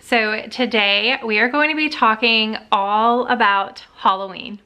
So today we are going to be talking all about Halloween.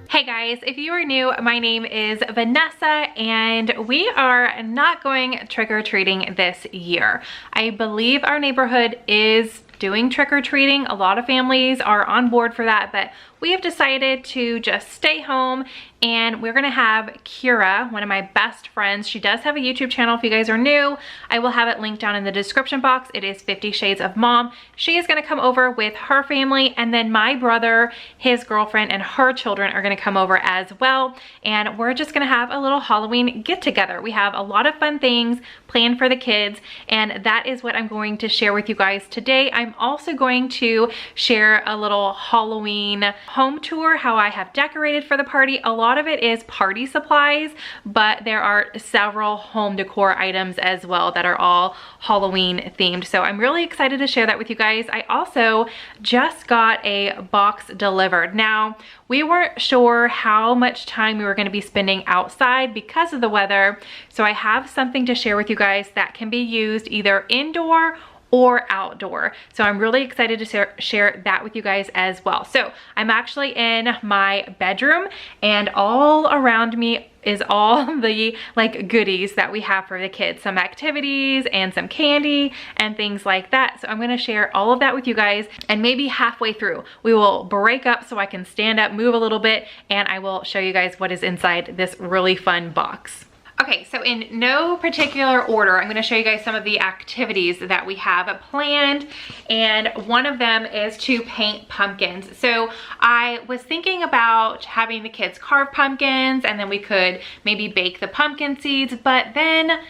Hey guys, if you are new, my name is Vanessa and we are not going trick-or-treating this year. I believe our neighborhood is doing trick-or-treating. A lot of families are on board for that, but we have decided to just stay home, and we're gonna have Kira, one of my best friends. She does have a YouTube channel if you guys are new. I will have it linked down in the description box. It is 50 Shades of Mom. She is gonna come over with her family, and then my brother, his girlfriend, and her children are gonna come over as well. And we're just gonna have a little Halloween get together. We have a lot of fun things planned for the kids, and that is what I'm going to share with you guys today. I'm also going to share a little Halloween home tour, how I have decorated for the party. A lot of it is party supplies, but there are several home decor items as well that are all Halloween themed. So I'm really excited to share that with you guys. I also just got a box delivered. Now, we weren't sure how much time we were going to be spending outside because of the weather. So I have something to share with you guys that can be used either indoor or outdoor. So I'm really excited to share that with you guys as well. So I'm actually in my bedroom, and all around me is all the like goodies that we have for the kids, some activities and some candy and things like that. So I'm gonna share all of that with you guys, and maybe halfway through we will break up so I can stand up, move a little bit, and I will show you guys what is inside this really fun box. Okay, so in no particular order, I'm gonna show you guys some of the activities that we have planned, and one of them is to paint pumpkins. So I was thinking about having the kids carve pumpkins, and then we could maybe bake the pumpkin seeds, but then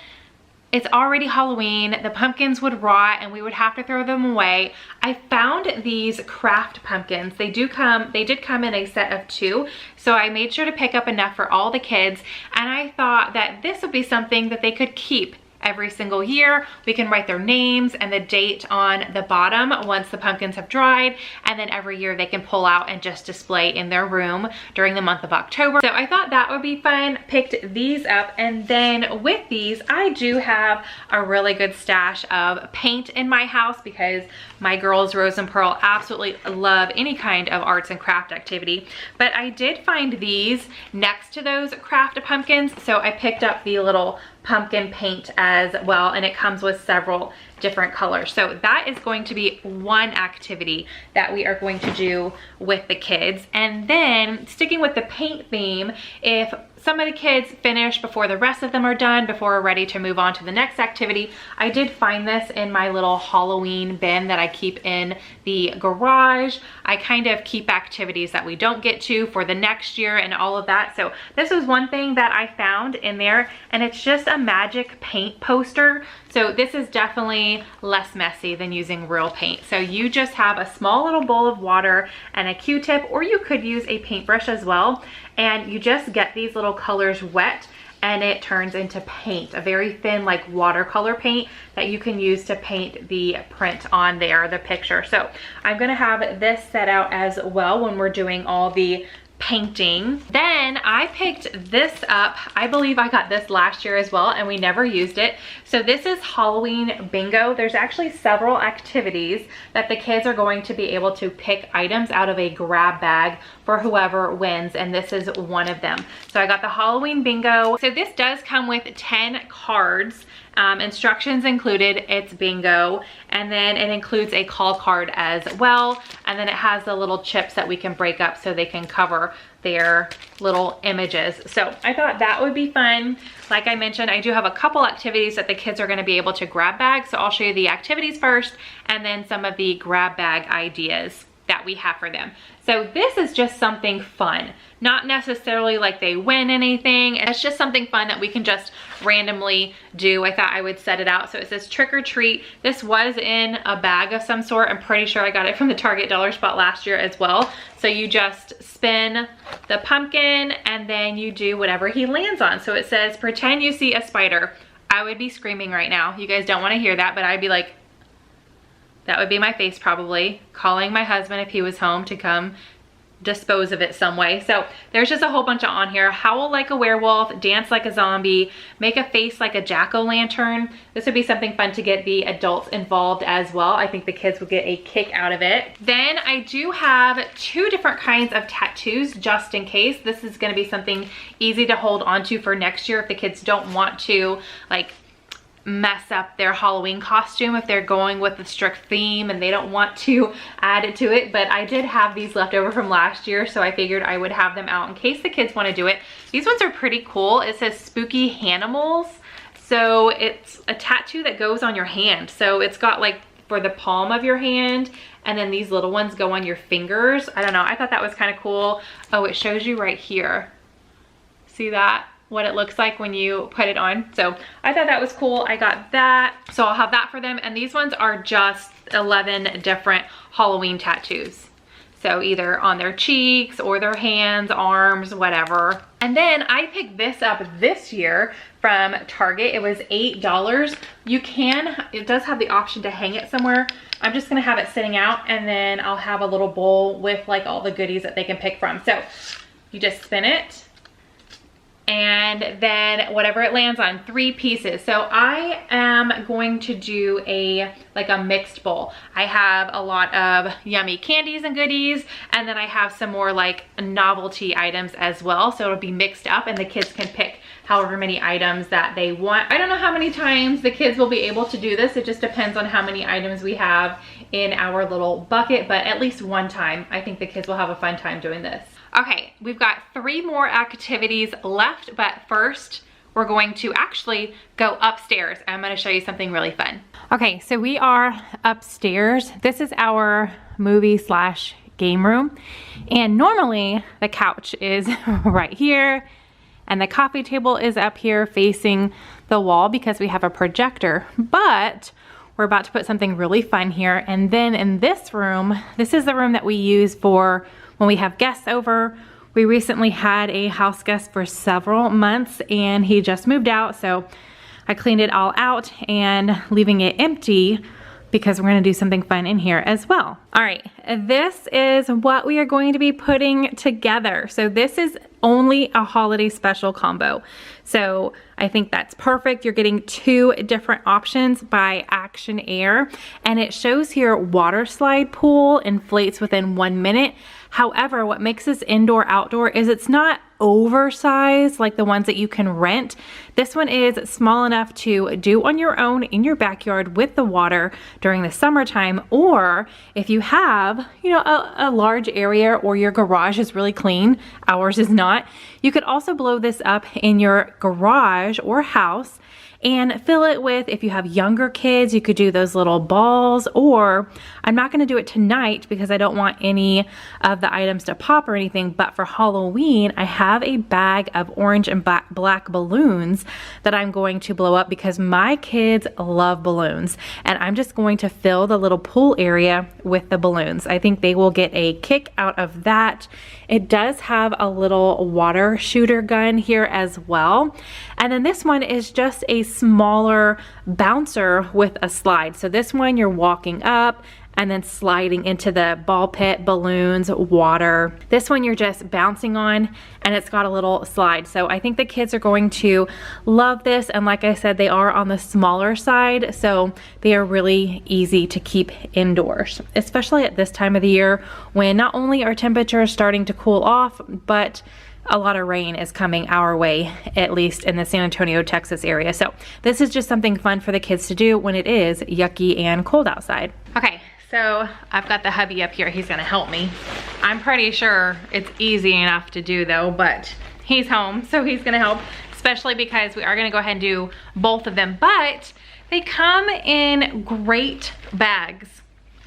it's already Halloween, the pumpkins would rot and we would have to throw them away. I found these craft pumpkins. They did come in a set of 2. So I made sure to pick up enough for all the kids, and I thought that this would be something that they could keep every single year. We can write their names and the date on the bottom once the pumpkins have dried, and then every year they can pull out and just display in their room during the month of October. So I thought that would be fun, picked these up, and then with these I do have a really good stash of paint in my house because my girls Rose and Pearl absolutely love any kind of arts and craft activity. But I did find these next to those craft pumpkins, so I picked up the little pumpkin paint as well, and it comes with several different colors. So that is going to be one activity that we are going to do with the kids. And then sticking with the paint theme, if some of the kids finish before the rest of them are done, before we're ready to move on to the next activity, I did find this in my little Halloween bin that I keep in the garage. I kind of keep activities that we don't get to for the next year and all of that. So this is one thing that I found in there, and it's just a magic paint poster. So this is definitely less messy than using real paint. So you just have a small little bowl of water and a Q-tip, or you could use a paintbrush as well, and you just get these little colors wet and it turns into paint, a very thin like watercolor paint that you can use to paint the print on there, the picture. So I'm gonna have this set out as well when we're doing all the painting. Then I picked this up. I believe I got this last year as well, and we never used it. So this is Halloween bingo. There's actually several activities that the kids are going to be able to pick items out of a grab bag for whoever wins, and this is one of them. So I got the Halloween bingo. So this does come with 10 cards. Instructions included, it's bingo, and then it includes a call card as well, and then it has the little chips that we can break up so they can cover their little images. So I thought that would be fun. Like I mentioned, I do have a couple activities that the kids are going to be able to grab bag, so I'll show you the activities first and then some of the grab bag ideas that we have for them. So this is just something fun, not necessarily like they win anything. It's just something fun that we can just randomly do. I thought I would set it out. So it says trick or treat. This was in a bag of some sort. I'm pretty sure I got it from the Target Dollar Spot last year as well. So you just spin the pumpkin and then you do whatever he lands on. So it says pretend you see a spider. I would be screaming right now. You guys don't want to hear that, but I'd be like, that would be my face probably, calling my husband if he was home to come dispose of it some way. So there's just a whole bunch on here. Howl like a werewolf, dance like a zombie, make a face like a jack-o'-lantern. This would be something fun to get the adults involved as well. I think the kids would get a kick out of it. Then I do have 2 different kinds of tattoos just in case. This is going to be something easy to hold on to for next year if the kids don't want to like mess up their Halloween costume, if they're going with a strict theme and they don't want to add it to it. But I did have these left over from last year, so I figured I would have them out in case the kids want to do it. These ones are pretty cool. It says Spooky Hanimals. So it's a tattoo that goes on your hand. So it's got like for the palm of your hand, and then these little ones go on your fingers. I don't know, I thought that was kind of cool. Oh, it shows you right here. See that? What it looks like when you put it on. So I thought that was cool. I got that. So I'll have that for them. And these ones are just 11 different Halloween tattoos. So either on their cheeks or their hands, arms, whatever. And then I picked this up this year from Target. It was $8. It does have the option to hang it somewhere. I'm just gonna have it sitting out, and then I'll have a little bowl with like all the goodies that they can pick from. So you just spin it, and then whatever it lands on, 3 pieces. So I am going to do like a mixed bowl. I have a lot of yummy candies and goodies, and then I have some more like novelty items as well. So it'll be mixed up, and the kids can pick however many items that they want. I don't know how many times the kids will be able to do this. It just depends on how many items we have in our little bucket, but at least one time, I think the kids will have a fun time doing this. Okay, we've got 3 more activities left, but first we're going to actually go upstairs. I'm gonna show you something really fun. Okay, so we are upstairs. This is our movie/game room. And normally the couch is right here, and the coffee table is up here facing the wall because we have a projector. But we're about to put something really fun here. And then in this room, this is the room that we use for when we have guests over. We recently had a house guest for several months, and he just moved out, so I cleaned it all out and leaving it empty because we're gonna do something fun in here as well. All right, this is what we are going to be putting together. So this is only a holiday special combo. So I think that's perfect. You're getting 2 different options by Action Air, and it shows here water slide pool inflates within 1 minute. However, what makes this indoor outdoor is it's not oversized like the ones that you can rent. This one is small enough to do on your own in your backyard with the water during the summertime, or if you have, you know, a large area or your garage is really clean, ours is not, you could also blow this up in your garage or house and fill it with, if you have younger kids, you could do those little balls, or I'm not gonna do it tonight because I don't want any of the items to pop or anything, but for Halloween, I have a bag of orange and black balloons that I'm going to blow up because my kids love balloons, and I'm just going to fill the little pool area with the balloons. I think they will get a kick out of that. It does have a little water shooter gun here as well. And then this one is just a smaller bouncer with a slide. So this one you're walking up and then sliding into the ball pit, balloons, water. This one you're just bouncing on, and it's got a little slide. So I think the kids are going to love this. And like I said, they are on the smaller side, so they are really easy to keep indoors, especially at this time of the year when not only are temperatures starting to cool off, but a lot of rain is coming our way, at least in the San Antonio, Texas area. So this is just something fun for the kids to do when it is yucky and cold outside. Okay, so I've got the hubby up here. He's gonna help me. I'm pretty sure it's easy enough to do though, but he's home, so he's gonna help, especially because we are gonna go ahead and do both of them, but they come in great bags.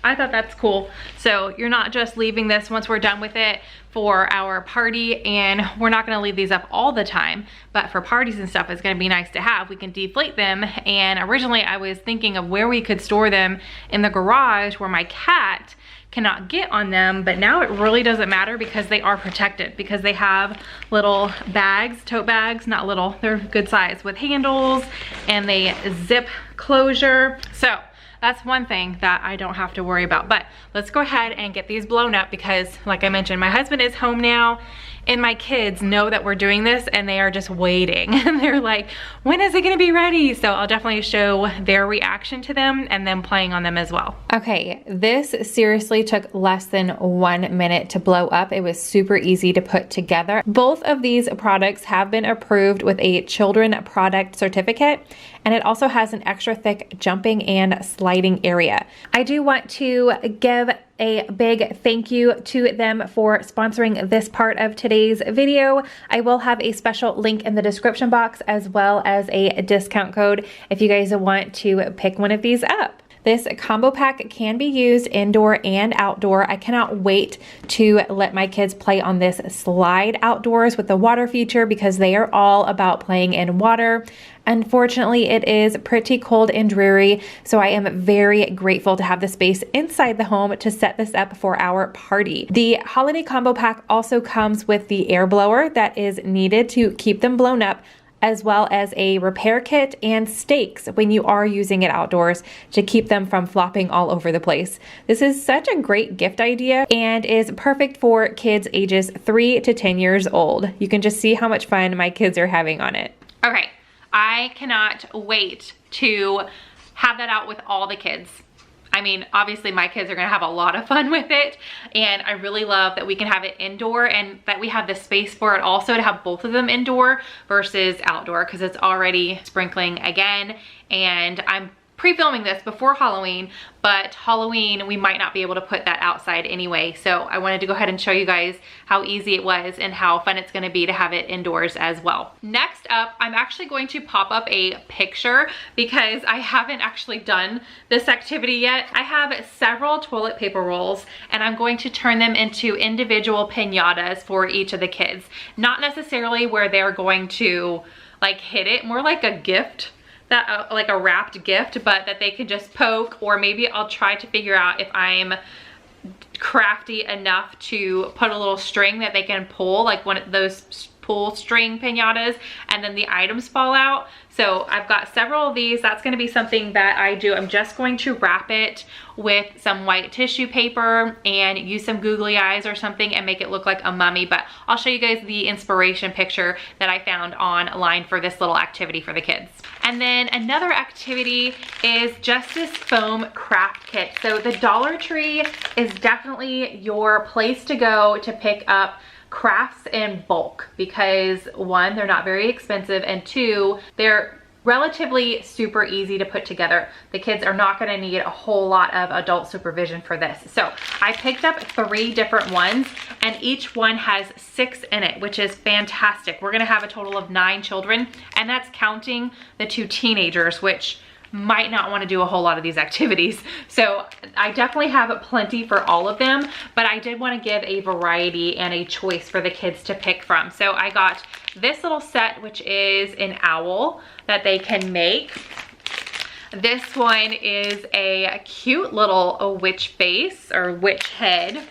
I thought that's cool. So you're not just leaving this once we're done with it for our party, and we're not gonna leave these up all the time, but for parties and stuff, it's gonna be nice to have. We can deflate them, and originally I was thinking of where we could store them in the garage where my cat cannot get on them, but now it really doesn't matter because they are protected, because they have little bags, tote bags, not little, they're good size, with handles, and they zip closure. So that's one thing that I don't have to worry about. But let's go ahead and get these blown up because, like I mentioned, my husband is home now and my kids know that we're doing this and they are just waiting. And they're like, when is it gonna be ready? So I'll definitely show their reaction to them and then playing on them as well. Okay, this seriously took less than 1 minute to blow up. It was super easy to put together. Both of these products have been approved with a children product certificate, and it also has an extra thick jumping and sliding area. I do want to give a big thank you to them for sponsoring this part of today's video. I will have a special link in the description box as well as a discount code if you guys want to pick one of these up. This combo pack can be used indoor and outdoor. I cannot wait to let my kids play on this slide outdoors with the water feature because they are all about playing in water. Unfortunately, it is pretty cold and dreary, so I am very grateful to have the space inside the home to set this up for our party. The holiday combo pack also comes with the air blower that is needed to keep them blown up, as well as a repair kit and stakes when you are using it outdoors to keep them from flopping all over the place. This is such a great gift idea and is perfect for kids ages 3 to 10 years old. You can just see how much fun my kids are having on it. Okay, I cannot wait to have that out with all the kids. I mean, obviously my kids are gonna have a lot of fun with it, and I really love that we can have it indoor and that we have the space for it also to have both of them indoor versus outdoor, because it's already sprinkling again, and I'm pre-filming this before Halloween, but Halloween we might not be able to put that outside anyway, so I wanted to go ahead and show you guys how easy it was and how fun it's going to be to have it indoors as well. Next up, I'm actually going to pop up a picture because I haven't actually done this activity yet. I have several toilet paper rolls and I'm going to turn them into individual piñatas for each of the kids. Not necessarily where they're going to like hit it, more like a gift, that like a wrapped gift, but that they can just poke, or maybe I'll try to figure out if I'm crafty enough to put a little string that they can pull, like one of those pull string piñatas, and then the items fall out. So I've got several of these. That's going to be something that I do. I'm just going to wrap it with some white tissue paper and use some googly eyes or something and make it look like a mummy, but I'll show you guys the inspiration picture that I found online for this little activity for the kids. And then another activity is just this foam craft kit. So the Dollar Tree is definitely your place to go to pick up crafts in bulk because one, they're not very expensive, and two, they're relatively super easy to put together. The kids are not going to need a whole lot of adult supervision for this. So I picked up 3 different ones and each one has 6 in it, which is fantastic. We're going to have a total of 9 children, and that's counting the 2 teenagers, which might not want to do a whole lot of these activities. So I definitely have plenty for all of them, but I did want to give a variety and a choice for the kids to pick from. So I got this little set, which is an owl that they can make. This one is a cute little witch face or witch head.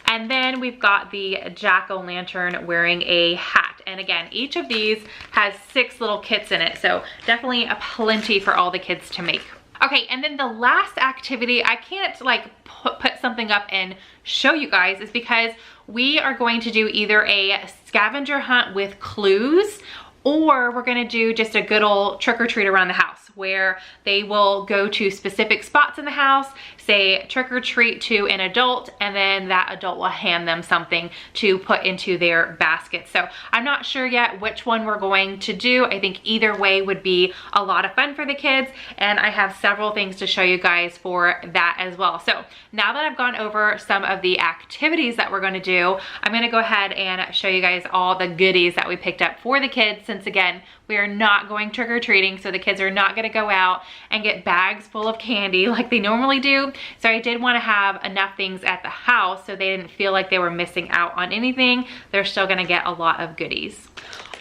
And then we've got the jack-o'-lantern wearing a hat. And again, each of these has 6 little kits in it. So definitely a plenty for all the kids to make. Okay, and then the last activity, I can't like put something up and show you guys, is because we are going to do either a scavenger hunt with clues, or we're gonna do just a good old trick or treat around the house where they will go to specific spots in the house, say trick or treat to an adult, and then that adult will hand them something to put into their basket. So I'm not sure yet which one we're going to do. I think either way would be a lot of fun for the kids, and I have several things to show you guys for that as well. So now that I've gone over some of the activities that we're going to do, I'm going to go ahead and show you guys all the goodies that we picked up for the kids, since again, we are not going trick-or-treating, so the kids are not going to go out and get bags full of candy like they normally do. So I did want to have enough things at the house so they didn't feel like they were missing out on anything. They're still going to get a lot of goodies.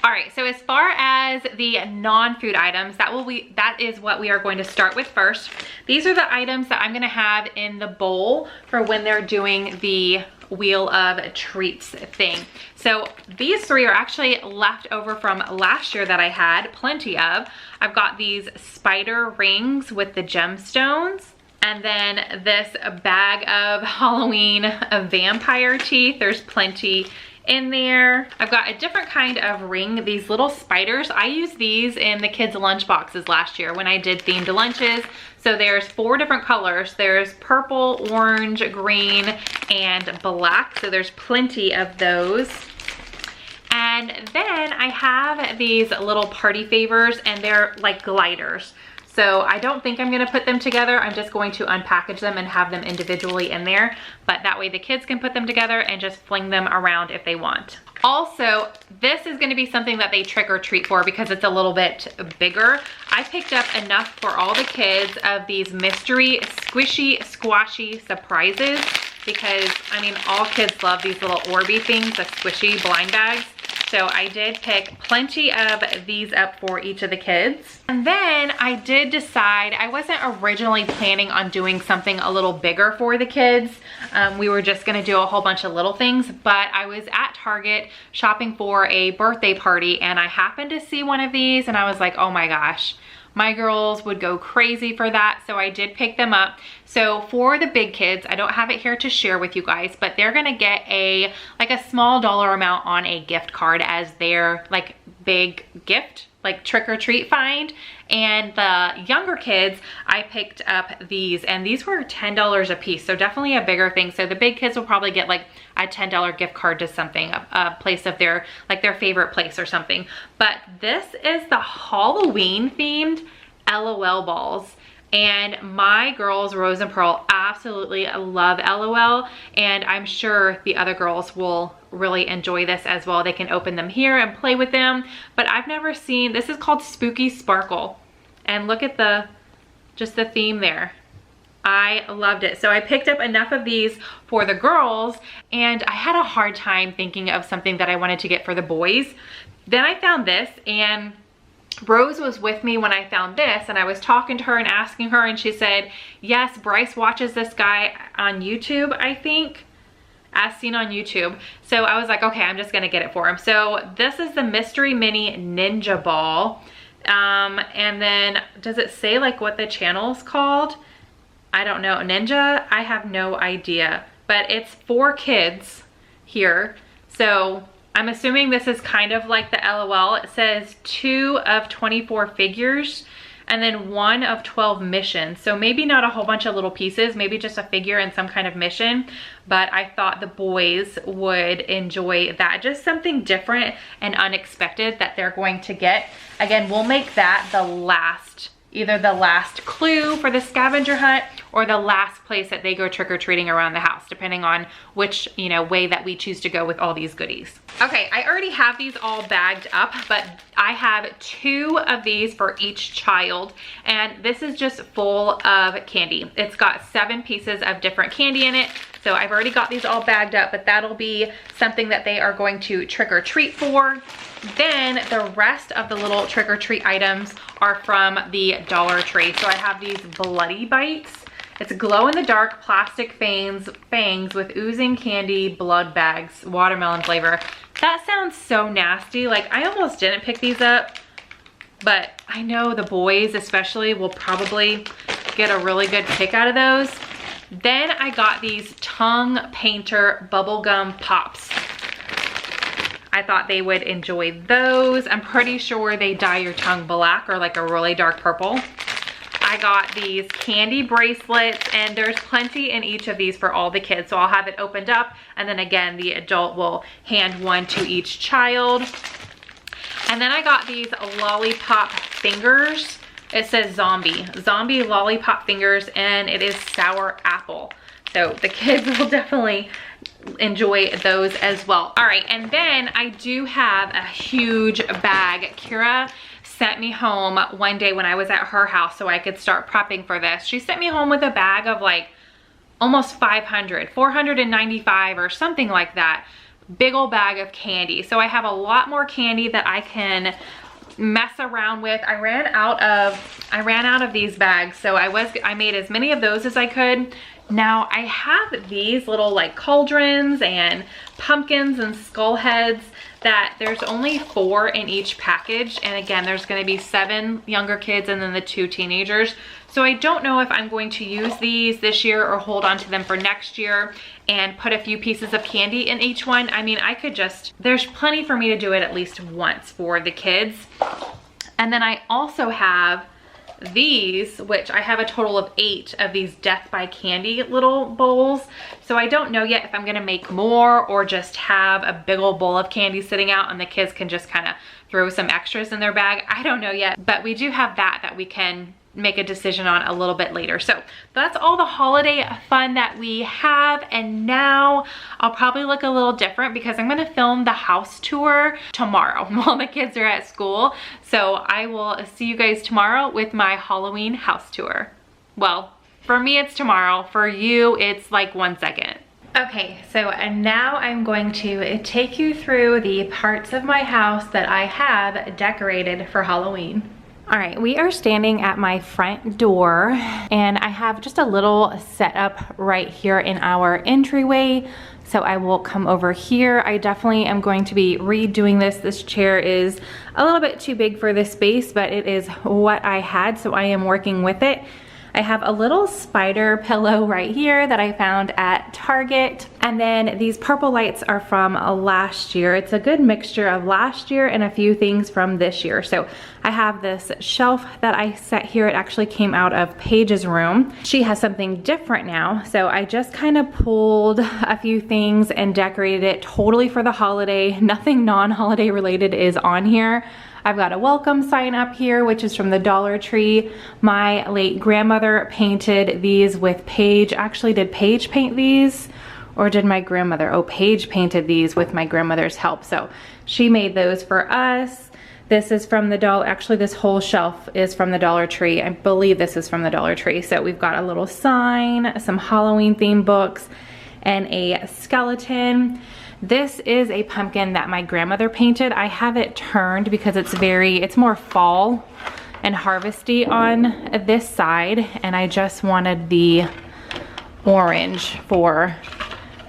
All right, so as far as the non-food items, that is what we are going to start with first. These are the items that I'm going to have in the bowl for when they're doing the wheel of treats thing. So these 3 are actually left over from last year that I had plenty of. I've got these spider rings with the gemstones. And then this bag of Halloween vampire teeth. There's plenty in there. I've got a different kind of ring, these little spiders. I used these in the kids' lunch boxes last year when I did themed lunches. So there's 4 different colors. There's purple, orange, green, and black. So there's plenty of those. And then I have these little party favors, and they're like gliders. So I don't think I'm gonna put them together. I'm just going to unpackage them and have them individually in there. But that way the kids can put them together and just fling them around if they want. Also, this is gonna be something that they trick or treat for because it's a little bit bigger. I picked up enough for all the kids of these mystery squishy squashy surprises because I mean all kids love these little Orby things, the squishy blind bags. So I did pick plenty of these up for each of the kids. And then I did decide, I wasn't originally planning on doing something a little bigger for the kids. We were just gonna do a whole bunch of little things, but I was at Target shopping for a birthday party and I happened to see one of these and I was like, oh my gosh, my girls would go crazy for that. So I did pick them up. So for the big kids, I don't have it here to share with you guys, but they're gonna get like a small dollar amount on a gift card as their like big gift, like trick or treat find. And the younger kids, I picked up these and these were $10 a piece. So definitely a bigger thing. So the big kids will probably get like a $10 gift card to something, a place of their, like their favorite place or something. But this is the Halloween themed LOL balls. And my girls, Rose and Pearl, absolutely love LOL. And I'm sure the other girls will really enjoy this as well. They can open them here and play with them. But I've never seen, this is called Spooky Sparkle. And look at just the theme there. I loved it. So I picked up enough of these for the girls and I had a hard time thinking of something that I wanted to get for the boys. Then I found this and Rose was with me when I found this and I was talking to her and asking her and she said, yes, Bryce watches this guy on YouTube, I think, as seen on YouTube. So I was like, okay, I'm just gonna get it for him. So this is the Mystery Mini Ninja Ball. And then does it say like what the channel's called? I don't know. Ninja? I have no idea. But it's for kids here. So I'm assuming this is kind of like the LOL. It says 2 of 24 figures and then 1 of 12 missions. So maybe not a whole bunch of little pieces, maybe just a figure and some kind of mission. But I thought the boys would enjoy that. Just something different and unexpected that they're going to get. Again, we'll make that the last, either the last clue for the scavenger hunt or the last place that they go trick-or-treating around the house, depending on which, you know, way that we choose to go with all these goodies. Okay, I already have these all bagged up, but I have 2 of these for each child, and this is just full of candy. It's got 7 pieces of different candy in it, so I've already got these all bagged up, but that'll be something that they are going to trick-or-treat for. Then the rest of the little trick-or-treat items are from the Dollar Tree. So I have these Bloody Bites. It's glow-in-the-dark plastic fangs with oozing candy blood bags, watermelon flavor. That sounds so nasty. Like, I almost didn't pick these up, but I know the boys especially will probably get a really good kick out of those. Then I got these tongue painter bubblegum pops. I thought they would enjoy those. I'm pretty sure they dye your tongue black or like a really dark purple. I got these candy bracelets and there's plenty in each of these for all the kids. So I'll have it opened up and then again, the adult will hand 1 to each child. And then I got these lollipop fingers. It says zombie lollipop fingers and it is sour apple. So the kids will definitely enjoy those as well. All right, and then I do have a huge bag. Kira sent me home one day when I was at her house so I could start prepping for this. She sent me home with a bag of like almost 495 or something like that. Big old bag of candy. So I have a lot more candy that I can mess around with. I ran out of these bags, so I made as many of those as I could. Now I have these little like cauldrons and pumpkins and skull heads that there's only 4 in each package. And again, there's gonna be 7 younger kids and then the 2 teenagers. So I don't know if I'm going to use these this year or hold on to them for next year and put a few pieces of candy in each one. I mean, I could just, there's plenty for me to do it at least once for the kids. And then I also have these, which I have a total of 8 of these Death by Candy little bowls. So I don't know yet if I'm gonna make more or just have a big old bowl of candy sitting out and the kids can just kind of throw some extras in their bag. I don't know yet, but we do have that we can make a decision on a little bit later. So that's all the holiday fun that we have. And now I'll probably look a little different because I'm gonna film the house tour tomorrow while the kids are at school. So I will see you guys tomorrow with my Halloween house tour. Well, for me it's tomorrow. For you, it's like 1 second. Okay, so now I'm going to take you through the parts of my house that I have decorated for Halloween. All right, we are standing at my front door and I have just a little setup right here in our entryway. So I will come over here. I definitely am going to be redoing this. This chair is a little bit too big for this space, but it is what I had, so I am working with it. I have a little spider pillow right here that I found at Target. And then these purple lights are from last year. It's a good mixture of last year and a few things from this year. So I have this shelf that I set here. It actually came out of Paige's room. She has something different now. So I just kind of pulled a few things and decorated it totally for the holiday. Nothing non-holiday related is on here. I've got a welcome sign up here, which is from the Dollar Tree. My late grandmother painted these with Paige. Actually, did Paige paint these? Or did my grandmother? Oh, Paige painted these with my grandmother's help. So she made those for us. This is from the Dollar, actually this whole shelf is from the Dollar Tree. I believe this is from the Dollar Tree. So we've got a little sign, some Halloween themed books, and a skeleton. This is a pumpkin that my grandmother painted. I have it turned because it's more fall and harvesty on this side, and I just wanted the orange for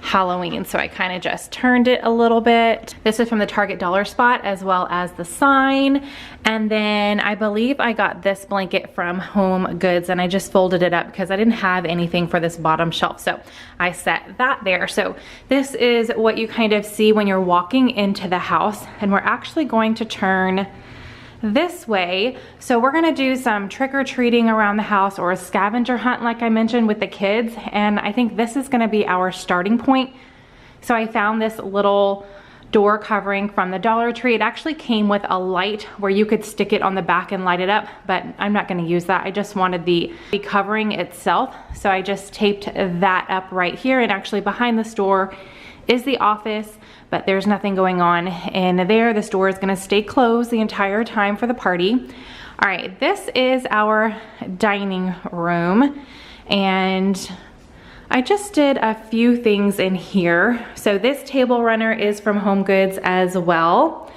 Halloween, so I kind of just turned it a little bit. This is from the Target Dollar Spot as well as the sign. And then I believe I got this blanket from Home Goods and I just folded it up because I didn't have anything for this bottom shelf, so I set that there. So this is what you kind of see when you're walking into the house, and we're actually going to turn this way. So we're gonna do some trick-or-treating around the house or a scavenger hunt like I mentioned with the kids, and I think this is gonna be our starting point. So I found this little door covering from the Dollar Tree. It actually came with a light where you could stick it on the back and light it up, but I'm not gonna use that. I just wanted the covering itself. So I just taped that up right here, and actually behind this door is the office, but there's nothing going on in there. This door is gonna stay closed the entire time for the party. All right, this is our dining room, and I just did a few things in here. So this table runner is from Home Goods as well.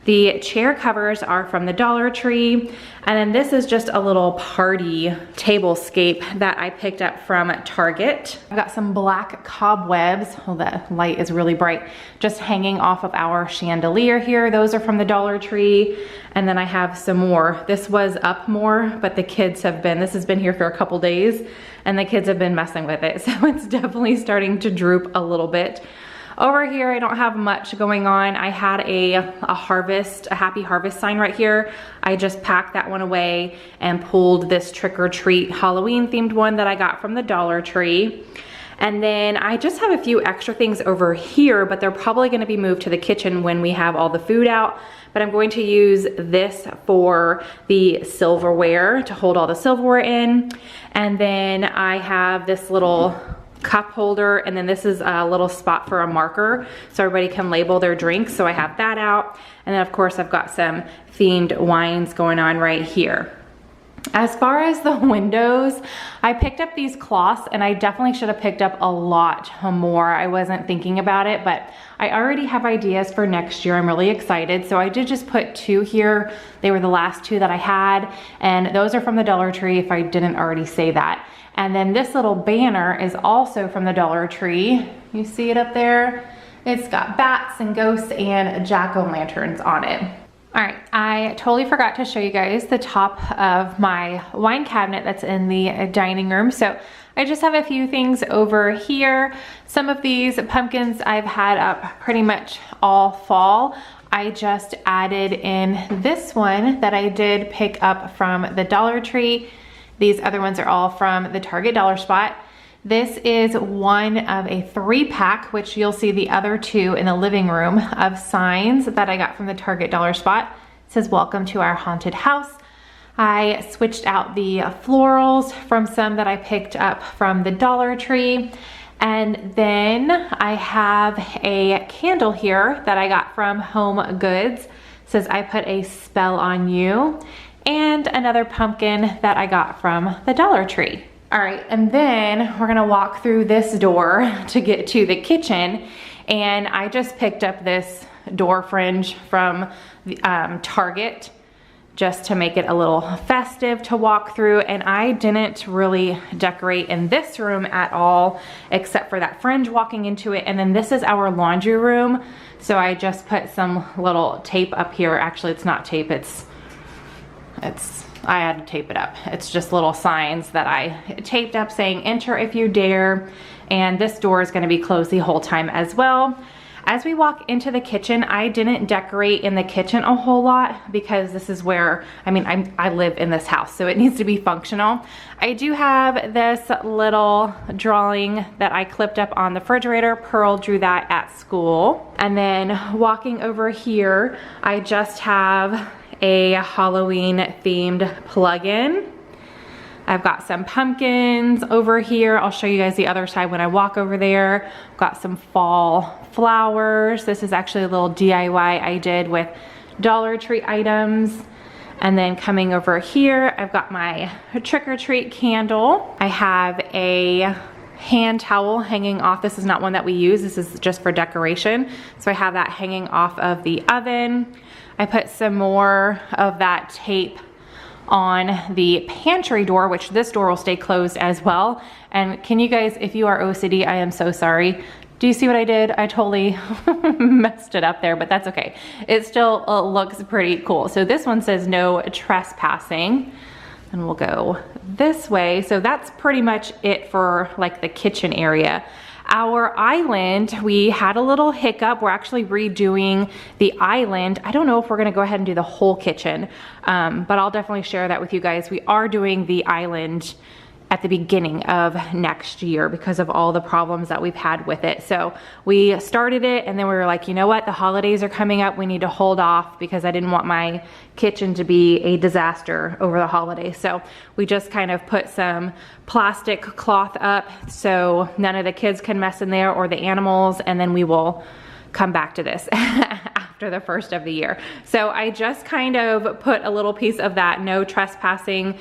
The chair covers are from the Dollar Tree. And then this is just a little party tablescape that I picked up from Target. I've got some black cobwebs. Oh, the light is really bright. Just hanging off of our chandelier here. Those are from the Dollar Tree. And then I have some more. This was up more, but the kids have been, this has been here for a couple days and the kids have been messing with it. So it's definitely starting to droop a little bit. Over here, I don't have much going on. I had a happy harvest sign right here. I just packed that one away and pulled this trick or treat Halloween themed one that I got from the Dollar Tree. And then I just have a few extra things over here, but they're probably gonna be moved to the kitchen when we have all the food out. But I'm going to use this for the silverware, to hold all the silverware in. And then I have this little cup holder, and then this is a little spot for a marker so everybody can label their drinks, so I have that out. And then of course I've got some themed wines going on right here. As far as the windows, I picked up these cloths, and I definitely should have picked up a lot more. I wasn't thinking about it, but I already have ideas for next year. I'm really excited. So I did just put 2 here. They were the last 2 that I had, and those are from the Dollar Tree if I didn't already say that. And then this little banner is also from the Dollar Tree. You see it up there? It's got bats and ghosts and jack-o'-lanterns on it. All right, I totally forgot to show you guys the top of my wine cabinet that's in the dining room. So I just have a few things over here. Some of these pumpkins I've had up pretty much all fall. I just added in this one that I did pick up from the Dollar Tree. These other ones are all from the Target Dollar Spot. This is one of a 3-pack, which you'll see the other 2 in the living room, of signs that I got from the Target Dollar Spot. It says, "Welcome to our haunted house." I switched out the florals from some that I picked up from the Dollar Tree. And then I have a candle here that I got from Home Goods. It says, "I put a spell on you." And another pumpkin that I got from the Dollar Tree. All right, and then we're gonna walk through this door to get to the kitchen. And I just picked up this door fringe from Target just to make it a little festive to walk through. And I didn't really decorate in this room at all, except for that fringe walking into it. And then this is our laundry room. So I just put some little tape up here. Actually, it's not tape, I had to tape it up. It's just little signs that I taped up saying, "Enter if you dare." And this door is gonna be closed the whole time as well. As we walk into the kitchen, I didn't decorate in the kitchen a whole lot because this is where, I live in this house, so it needs to be functional. I do have this little drawing that I clipped up on the refrigerator. Pearl drew that at school. And then walking over here, I just have a Halloween themed plug-in. I've got some pumpkins over here. I'll show you guys the other side when I walk over there. Got some fall flowers. This is actually a little DIY I did with Dollar Tree items. And then coming over here, I've got my trick-or-treat candle. I have a hand towel hanging off. This is not one that we use. This is just for decoration. So I have that hanging off of the oven. I put some more of that tape on the pantry door, which this door will stay closed as well. And can you guys, if you are OCD, I am so sorry. Do you see what I did? I totally messed it up there, but that's okay. It still looks pretty cool. So this one says no trespassing, and we'll go this way. So that's pretty much it for like the kitchen area. Our island, we had a little hiccup. We're actually redoing the island. I don't know if we're gonna go ahead and do the whole kitchen, but I'll definitely share that with you guys. We are doing the island at the beginning of next year because of all the problems that we've had with it. So we started it and then we were like, you know what, the holidays are coming up, we need to hold off because I didn't want my kitchen to be a disaster over the holidays. So we just kind of put some plastic cloth up so none of the kids can mess in there or the animals, and then we will come back to this after the first of the year. So I just kind of put a little piece of that no trespassing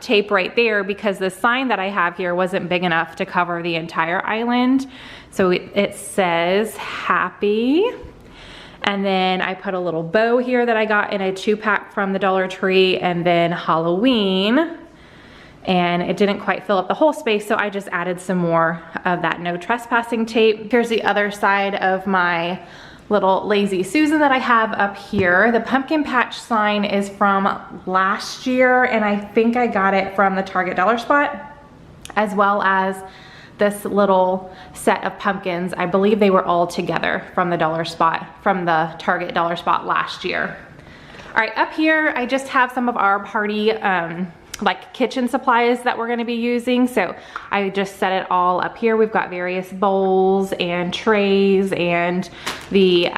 tape right there because the sign that I have here wasn't big enough to cover the entire island. So it says happy. And then I put a little bow here that I got in a 2-pack from the Dollar Tree, and then Halloween. And it didn't quite fill up the whole space, so I just added some more of that no trespassing tape. Here's the other side of my little Lazy Susan that I have up here. The pumpkin patch sign is from last year, and I think I got it from the Target Dollar Spot, as well as this little set of pumpkins. I believe they were all together from the Target Dollar Spot last year. All right, up here, I just have some of our party like kitchen supplies that we're gonna be using. So I just set it all up here. We've got various bowls and trays and the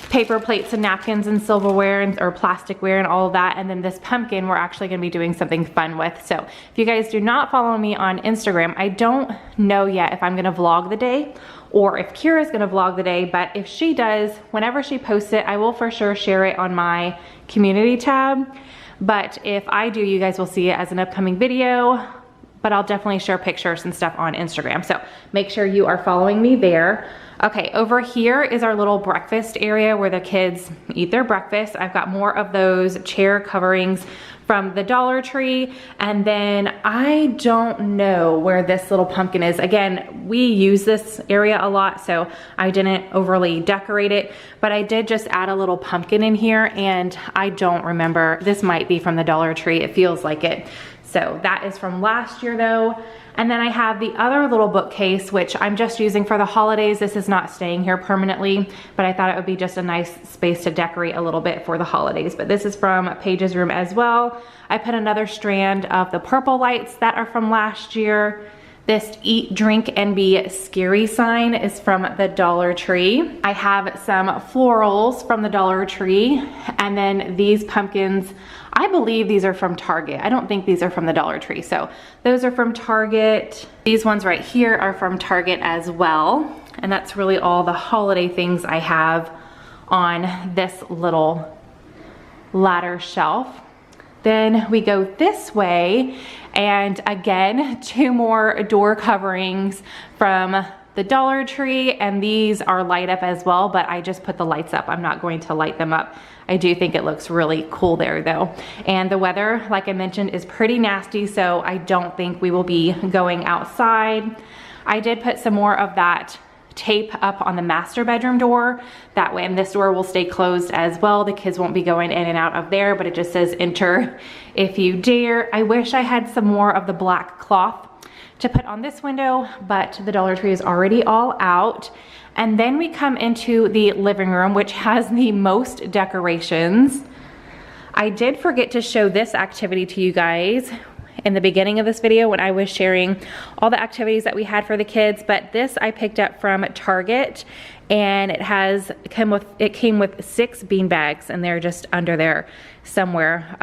paper plates and napkins and silverware or plasticware and all of that. And then this pumpkin we're actually gonna be doing something fun with. So if you guys do not follow me on Instagram, I don't know yet if I'm gonna vlog the day or if Kira's gonna vlog the day, but if she does, whenever she posts it, I will for sure share it on my community tab. But if I do, you guys will see it as an upcoming video. but I'll definitely share pictures and stuff on Instagram. So make sure you are following me there. Okay, over here is our little breakfast area where the kids eat their breakfast. I've got more of those chair coverings from the Dollar Tree. And then I don't know where this little pumpkin is. Again, we use this area a lot, so I didn't overly decorate it, but I did just add a little pumpkin in here, and I don't remember. This might be from the Dollar Tree. It feels like it. So that is from last year though. And then I have the other little bookcase, which I'm just using for the holidays. This is not staying here permanently, but I thought it would be just a nice space to decorate a little bit for the holidays. But this is from Paige's room as well. I put another strand of the purple lights that are from last year. This eat, drink, and be scary sign is from the Dollar Tree. I have some florals from the Dollar Tree. And then these pumpkins, I believe these are from Target. I don't think these are from the Dollar Tree. So those are from Target. These ones right here are from Target as well. And that's really all the holiday things I have on this little ladder shelf. Then we go this way, and again, 2 more door coverings from the Dollar Tree, and these are light up as well, but I just put the lights up. I'm not going to light them up. I do think it looks really cool there though. And the weather, like I mentioned, is pretty nasty, so I don't think we will be going outside. I did put some more of that tape up on the master bedroom door. That way, and this door will stay closed as well. The kids won't be going in and out of there, but it just says enter if you dare. I wish I had some more of the black cloth to put on this window, but the Dollar Tree is already all out. And then we come into the living room, which has the most decorations. I did forget to show this activity to you guys in the beginning of this video when I was sharing all the activities that we had for the kids, but this I picked up from Target, and it came with 6 bean bags, and they're just under there somewhere.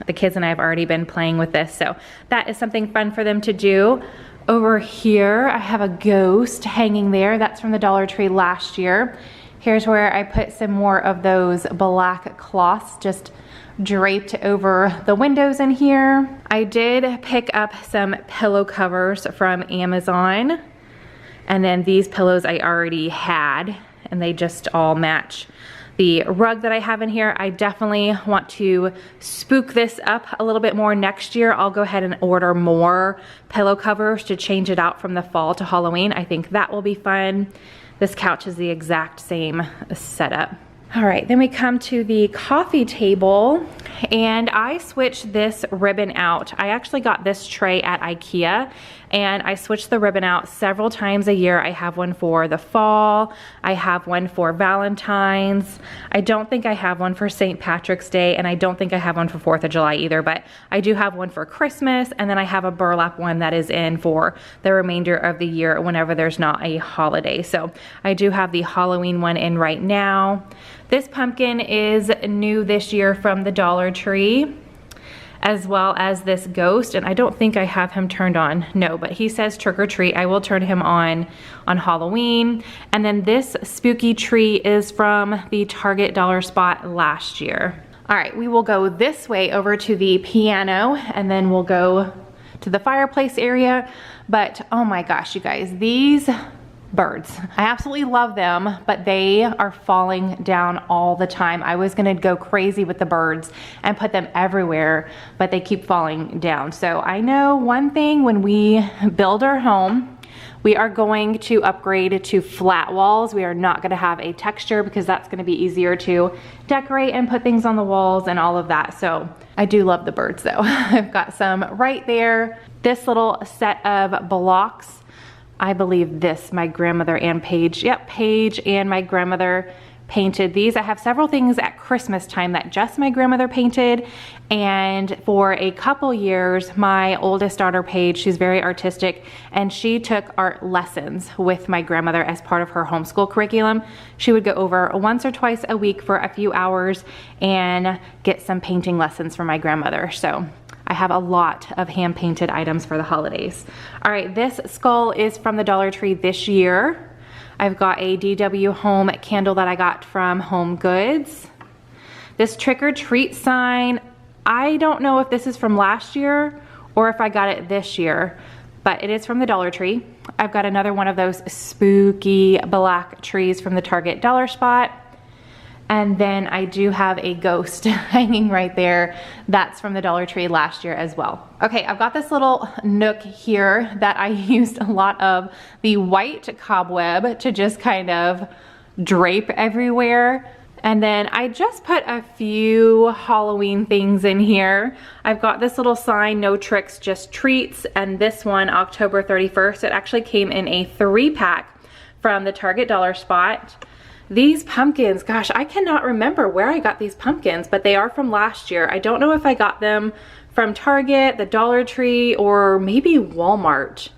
The kids and I have already been playing with this, so that is something fun for them to do. Over here I have a ghost hanging there. That's from the Dollar Tree last year. Here's where I put some more of those black cloths just draped over the windows in here. I did pick up some pillow covers from Amazon, and then these pillows I already had, and they just all match the rug that I have in here. I definitely want to spook this up a little bit more next year. I'll go ahead and order more pillow covers to change it out from the fall to Halloween. I think that will be fun. This couch is the exact same setup. All right, then we come to the coffee table, and I switched this ribbon out. I actually got this tray at IKEA, and I switched the ribbon out several times a year. I have one for the fall. I have one for Valentine's. I don't think I have one for St. Patrick's Day, and I don't think I have one for 4th of July either, but I do have one for Christmas, and then I have a burlap one that is in for the remainder of the year whenever there's not a holiday. So I do have the Halloween one in right now. This pumpkin is new this year from the Dollar Tree, as well as this ghost, and I don't think I have him turned on. No, but he says trick or treat. I will turn him on Halloween. And then this spooky tree is from the Target dollar spot last year. All right, we will go this way over to the piano, and then we'll go to the fireplace area. But oh my gosh, you guys, these birds, I absolutely love them, but they are falling down all the time. I was gonna go crazy with the birds and put them everywhere, but they keep falling down. So I know one thing, when we build our home, we are going to upgrade to flat walls. We are not gonna have a texture because that's gonna be easier to decorate and put things on the walls and all of that. So I do love the birds though. I've got some right there. This little set of blocks, I believe this, my grandmother and Paige, yep, Paige and my grandmother painted these. I have several things at Christmas time that just my grandmother painted, and for a couple years, my oldest daughter, Paige, she's very artistic, and she took art lessons with my grandmother as part of her homeschool curriculum. She would go over once or twice a week for a few hours and get some painting lessons from my grandmother. So I have a lot of hand painted items for the holidays. All right, this skull is from the Dollar Tree this year. I've got a DW Home candle that I got from Home Goods. This trick or treat sign, I don't know if this is from last year or if I got it this year, but it is from the Dollar Tree. I've got another one of those spooky black trees from the Target Dollar Spot. And then I do have a ghost hanging right there. That's from the Dollar Tree last year as well. Okay, I've got this little nook here that I used a lot of the white cobweb to just kind of drape everywhere. And then I just put a few Halloween things in here. I've got this little sign, no tricks, just treats. And this one, October 31st, it actually came in a 3-pack from the Target Dollar Spot. These pumpkins, gosh, I cannot remember where I got these pumpkins, but they are from last year. I don't know if I got them from Target, the Dollar Tree, or maybe Walmart.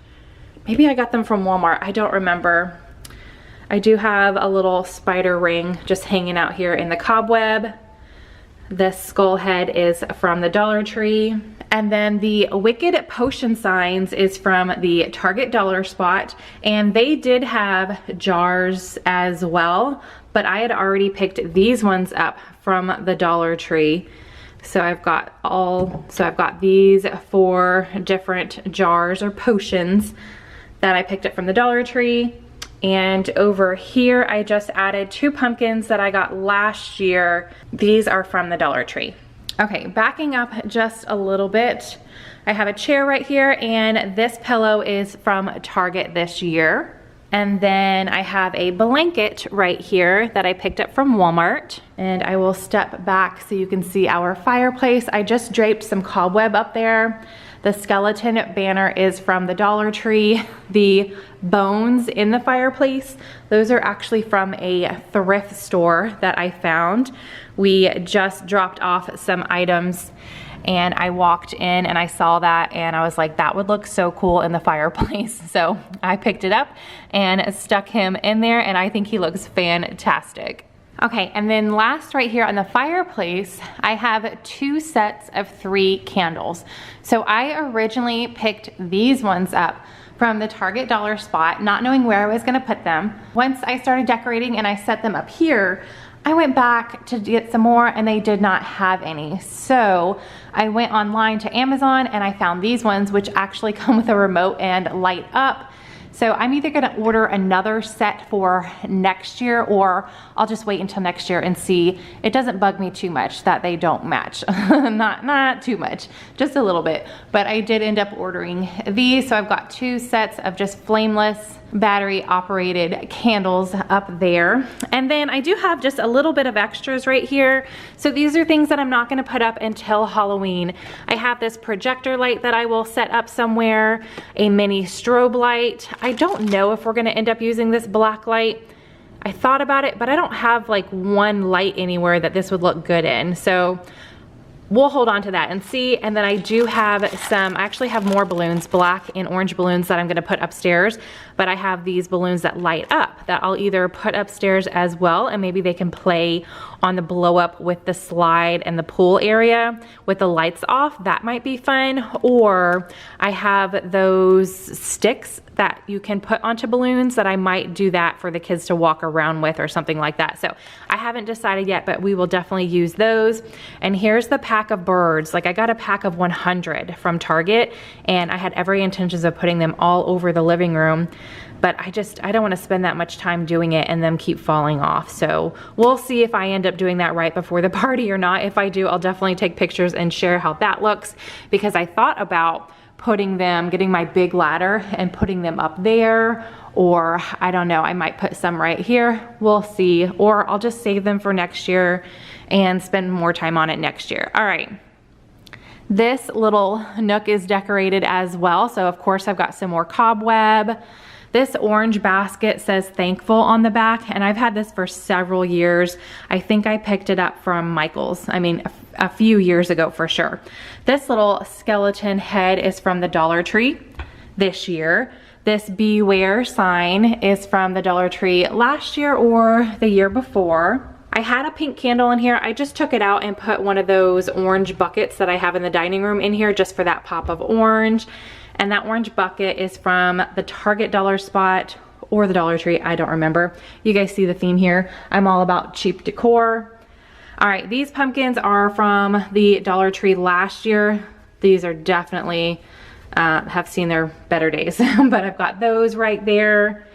Maybe I got them from Walmart, I don't remember. I do have a little spider ring just hanging out here in the cobweb. This skull head is from the Dollar Tree. And then the Wicked Potion Signs is from the Target Dollar Spot. And they did have jars as well, but I had already picked these ones up from the Dollar Tree. So I've got these 4 different jars or potions that I picked up from the Dollar Tree. And over here, I just added 2 pumpkins that I got last year. These are from the Dollar Tree. Okay, backing up just a little bit, I have a chair right here, and this pillow is from Target this year. And then I have a blanket right here that I picked up from Walmart. And I will step back so you can see our fireplace. I just draped some cobweb up there. The skeleton banner is from the Dollar Tree. The bones in the fireplace, those are actually from a thrift store that I found. We just dropped off some items and I walked in and I saw that and I was like, that would look so cool in the fireplace. So I picked it up and stuck him in there, and I think he looks fantastic. Okay, and then last right here on the fireplace, I have 2 sets of 3 candles. So I originally picked these ones up from the Target Dollar Spot, not knowing where I was gonna put them. Once I started decorating and I set them up here, I went back to get some more and they did not have any. So I went online to Amazon and I found these ones, which actually come with a remote and light up. So I'm either gonna order another set for next year, or I'll just wait until next year and see. It doesn't bug me too much that they don't match. not too much, just a little bit. But I did end up ordering these. So I've got 2 sets of just flameless battery operated candles up there. And then I do have just a little bit of extras right here. So these are things that I'm not gonna put up until Halloween. I have this projector light that I will set up somewhere, a mini strobe light. I don't know if we're gonna end up using this black light. I thought about it, but I don't have like one light anywhere that this would look good in. So we'll hold on to that and see. And then I do have I actually have more balloons, black and orange balloons that I'm gonna put upstairs, but I have these balloons that light up that I'll either put upstairs as well, and maybe they can play on the blow up with the slide and the pool area with the lights off. That might be fun. Or I have those sticks that you can put onto balloons that I might do that for the kids to walk around with or something like that. So I haven't decided yet, but we will definitely use those. And here's the pack of birds. Like I got a pack of 100 from Target, and I had every intentions of putting them all over the living room. But I don't want to spend that much time doing it and them keep falling off. So we'll see if I end up doing that right before the party or not. If I do, I'll definitely take pictures and share how that looks, because I thought about getting my big ladder and putting them up there, or I don't know, I might put some right here. We'll see, or I'll just save them for next year and spend more time on it next year. All right. This little nook is decorated as well. So of course I've got some more cobweb. This orange basket says thankful on the back, and I've had this for several years. I think I picked it up from Michael's. I mean, a few years ago for sure. This little skeleton head is from the Dollar Tree this year. This beware sign is from the Dollar Tree last year or the year before. I had a pink candle in here. I just took it out and put one of those orange buckets that I have in the dining room in here just for that pop of orange. And that orange bucket is from the Target Dollar Spot or the Dollar Tree, I don't remember. You guys see the theme here. I'm all about cheap decor. All right, these pumpkins are from the Dollar Tree last year. these are definitely have seen their better days. But I've got those right there.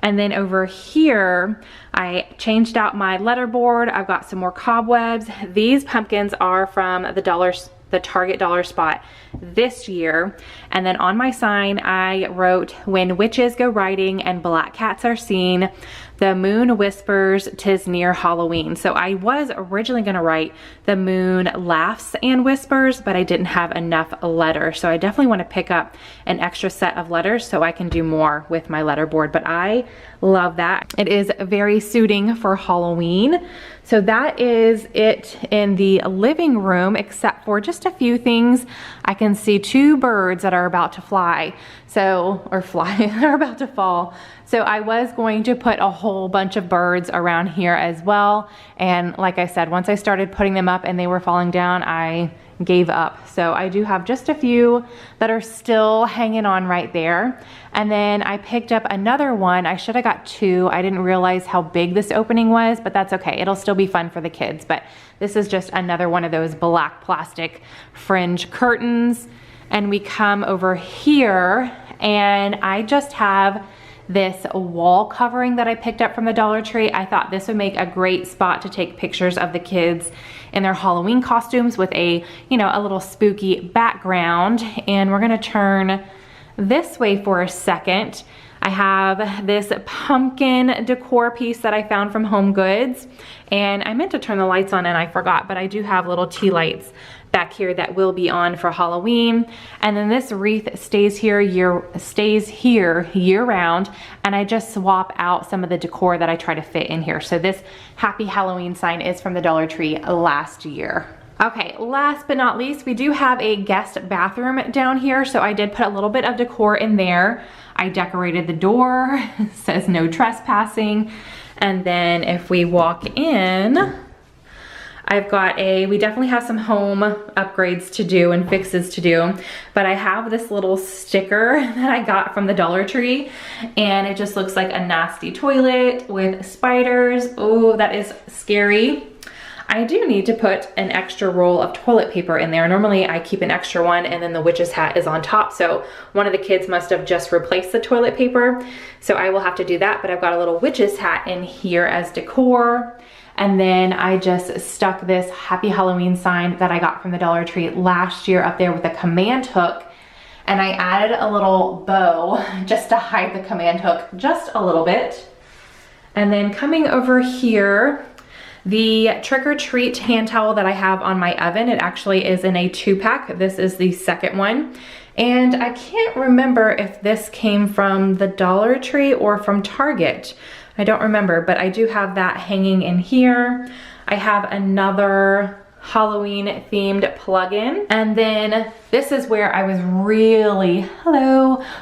And then over here, I changed out my letterboard. I've got some more cobwebs. These pumpkins are from the Target dollar spot this year. And then on my sign, I wrote, "When witches go riding and black cats are seen, the moon whispers 'tis near Halloween." So I was originally gonna write "the moon laughs and whispers," but I didn't have enough letters. So I definitely wanna pick up an extra set of letters so I can do more with my letterboard. But I love that. It is very suiting for Halloween. So that is it in the living room, except for just a few things. I can see 2 birds that are about to fly. They're about to fall. So I was going to put a whole bunch of birds around here as well. And like I said, once I started putting them up and they were falling down, I gave up. So I do have just a few that are still hanging on right there. And then I picked up another one. I should have got 2. I didn't realize how big this opening was, but that's okay. It'll still be fun for the kids. But this is just another one of those black plastic fringe curtains. And we come over here and I just have this wall covering that I picked up from the Dollar Tree. I thought this would make a great spot to take pictures of the kids in their Halloween costumes with a, you know, a little spooky background. And we're gonna turn this way for a second. I have this pumpkin decor piece that I found from Home Goods, and I meant to turn the lights on and I forgot, but I do have little tea lights back here that will be on for Halloween. And then this wreath stays here year round, and I just swap out some of the decor that I try to fit in here. So this Happy Halloween sign is from the Dollar Tree last year. Okay, last but not least, we do have a guest bathroom down here, so I did put a little bit of decor in there. I decorated the door, it says no trespassing. And then if we walk in, I've got we definitely have some home upgrades to do and fixes to do, but I have this little sticker that I got from the Dollar Tree, and it just looks like a nasty toilet with spiders. Oh, that is scary. I do need to put an extra roll of toilet paper in there. Normally I keep an extra one and then the witch's hat is on top. So one of the kids must have just replaced the toilet paper. So I will have to do that, but I've got a little witch's hat in here as decor. And then I just stuck this Happy Halloween sign that I got from the Dollar Tree last year up there with a command hook. And I added a little bow just to hide the command hook just a little bit. And then coming over here, the Trick or Treat hand towel that I have on my oven, it actually is in a 2-pack. This is the second one. And I can't remember if this came from the Dollar Tree or from Target. I don't remember, but I do have that hanging in here. I have another Halloween themed plug-in. And then this is where I was really,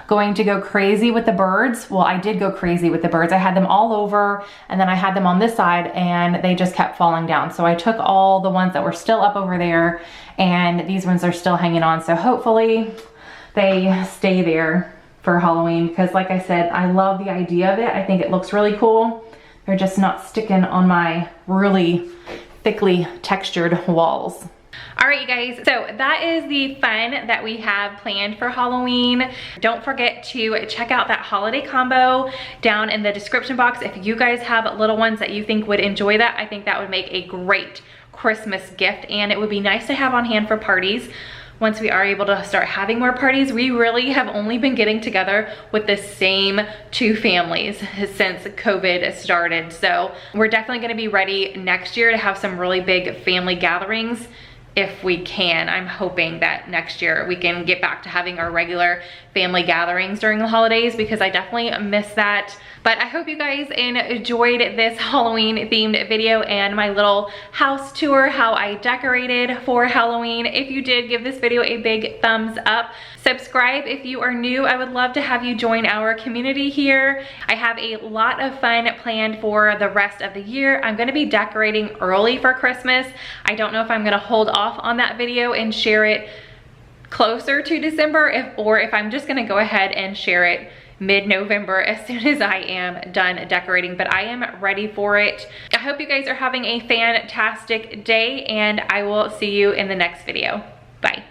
going to go crazy with the birds. Well, I did go crazy with the birds. I had them all over, and then I had them on this side and they just kept falling down. So I took all the ones that were still up over there, and these ones are still hanging on. So hopefully they stay there for Halloween, because like I said, I love the idea of it. I think it looks really cool. They're just not sticking on my really thickly textured walls. All right, you guys, so that is the fun that we have planned for Halloween. Don't forget to check out that holiday combo down in the description box. If you guys have little ones that you think would enjoy that, I think that would make a great Christmas gift, and it would be nice to have on hand for parties. Once we are able to start having more parties, we really have only been getting together with the same 2 families since COVID started. So we're definitely gonna be ready next year to have some really big family gatherings if we can. I'm hoping that next year we can get back to having our regular family gatherings during the holidays, because I definitely miss that. But I hope you guys enjoyed this Halloween themed video and my little house tour, how I decorated for Halloween. If you did, give this video a big thumbs up. Subscribe if you are new. I would love to have you join our community here. I have a lot of fun planned for the rest of the year. I'm gonna be decorating early for Christmas. I don't know if I'm gonna hold off on that video and share it closer to December, or if I'm just gonna go ahead and share it mid-November as soon as I am done decorating, but I am ready for it. I hope you guys are having a fantastic day, and I will see you in the next video. Bye.